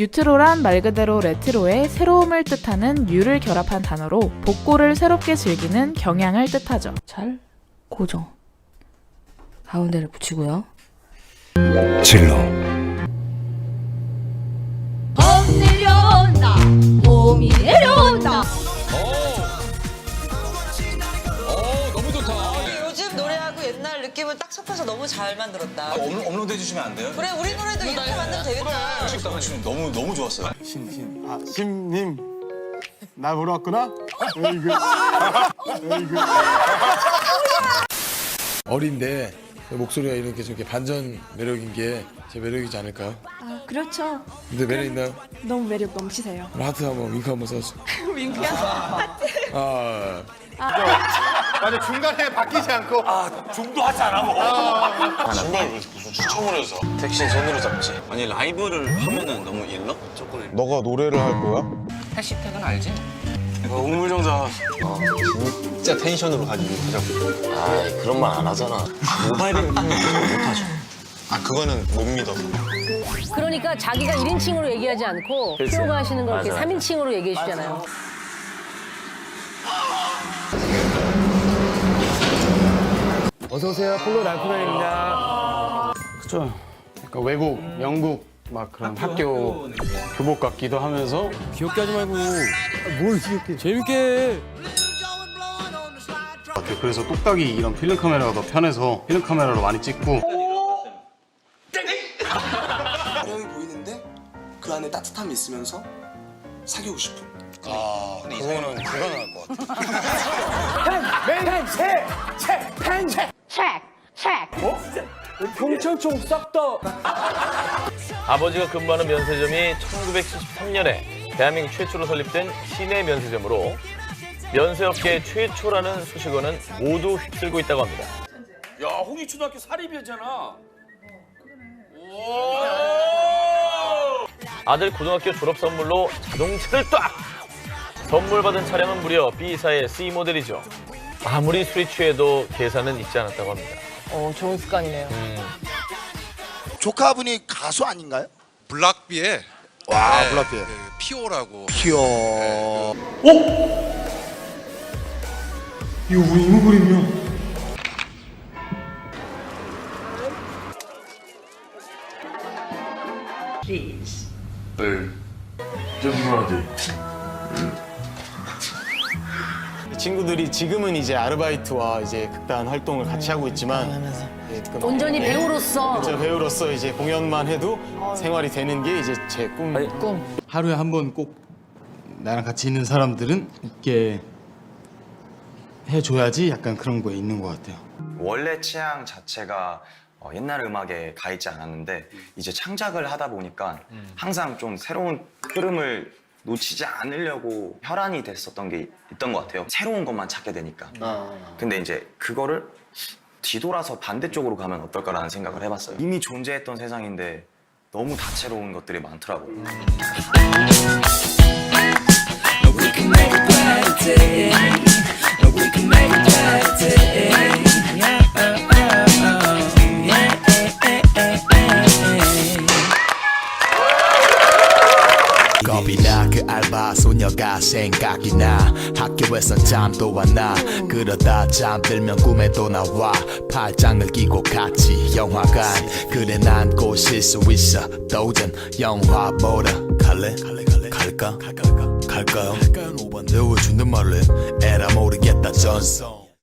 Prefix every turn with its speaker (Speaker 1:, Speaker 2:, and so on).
Speaker 1: 뉴트로란 말 그대로 레트로의 새로움을 뜻하는 뉴를 결합한 단어로 복고를 새롭게 즐기는 경향을 뜻하죠.
Speaker 2: 잘 고정. 가운데를 붙이고요.
Speaker 3: 진로
Speaker 4: 봄 내려온다 봄이 내려온다.
Speaker 5: 너무 좋다.
Speaker 6: 요즘 노래하고 옛날 느낌을 딱 섞어서 너무 잘 만들었다.
Speaker 5: 업로드 해주시면 안 돼요?
Speaker 6: 그래 우리 노래도 이렇게 만들면 되겠다.
Speaker 5: 지금 너무 좋았어요.
Speaker 7: 심님, 나 보러 왔구나? 어이구.
Speaker 8: 어린데 목소리가 이렇게 저렇게 반전 매력인 게 제 매력이지 않을까요?
Speaker 9: 아, 그렇죠.
Speaker 8: 근데 매력 있나요?
Speaker 9: 너무 매력 넘치세요.
Speaker 8: 그럼 하트 한번 윙크 한번 써주세요.
Speaker 9: 윙크야?
Speaker 7: 맞아, 중간에 바뀌지 않고.
Speaker 5: 신발 무슨 추첨을 해서. 택시 손으로 잡지. 아니 라이브를 하면은 너무 일러?
Speaker 7: 너가 노래를 할 거야?
Speaker 5: 해시태그는 알지? 우물정자. 진짜 텐션으로 가지고 하자고. 아이 그런 말 안 하잖아. 모바일은 못하죠. 아 그거는 못 믿어.
Speaker 2: 그러니까 자기가 1인칭으로 얘기하지 않고 프로가 하시는 걸 이렇게 3인칭으로 얘기해 주잖아요.
Speaker 8: 어서오세요. 폴로 랄프맨입니다.
Speaker 7: 그쵸. 약간 외국, 영국 막 그런 학교 교복 같기도 하면서.
Speaker 8: 귀엽게 하지 말고. 뭘 귀엽게. 재밌게 해.
Speaker 7: 그래서 똑딱이 이런 필름 카메라가 더 편해서 필름 카메라로 많이 찍고.
Speaker 10: 어려워 보이는데 그 안에 따뜻함이 있으면서 사귀고 싶은.
Speaker 5: 아 그거는 불가능할 것 같아.
Speaker 8: 경찰청 싹 다.
Speaker 11: 아버지가 근무하는 면세점이 1973년에 대한민국 최초로 설립된 시내 면세점으로 면세업계 최초라는 수식어는 모두 휩쓸고 있다고 합니다.
Speaker 5: 야 홍익초등학교 사립이었잖아.
Speaker 11: 아들 고등학교 졸업 선물로 자동차를 딱! 선물 받은 차량은 무려 B사의 C 모델이죠. 아무리 술이 취해도 계산은 잊지 않았다고 합니다.
Speaker 2: 좋은 습관이네요.
Speaker 10: 조카분이 가수 아닌가요?
Speaker 5: 블락비의
Speaker 10: 와, 블락비의
Speaker 5: 피오라고.
Speaker 10: 귀여워.
Speaker 7: 이거 우리 이모 그림이야. 친구들이 지금은 이제 아르바이트와 이제 극단 활동을 같이 하고 있지만
Speaker 2: 온전히 배우로서
Speaker 7: 저 배우로서 이제 공연만 해도 생활이 되는 게 이제 제 꿈. 하루에 한 번 꼭 나랑 같이 있는 사람들은 있게 해줘야지 약간 그런 거에 있는 것 같아요.
Speaker 12: 원래 취향 자체가 옛날 음악에 가 있지 않았는데 이제 창작을 하다 보니까 항상 좀 새로운 흐름을 놓치지 않으려고 혈안이 됐었던 게 있던 것 같아요. 새로운 것만 찾게 되니까. 근데 이제 그거를 뒤돌아서 반대쪽으로 가면 어떨까라는 생각을 해봤어요. 이미 존재했던 세상인데 너무 다채로운 것들이 많더라고요.
Speaker 3: 겁이 나 그 알바 소녀가 생각이 나 학교에서 잠도 안 나 그러다 잠들면 꿈에도 나와 팔짱을 끼고 같이 영화관 그래 난 꼬실 수 있어 도전 영화 보러 갈래? 갈까? 갈까요? 누워 준단 말래 에라 모르겠다 전송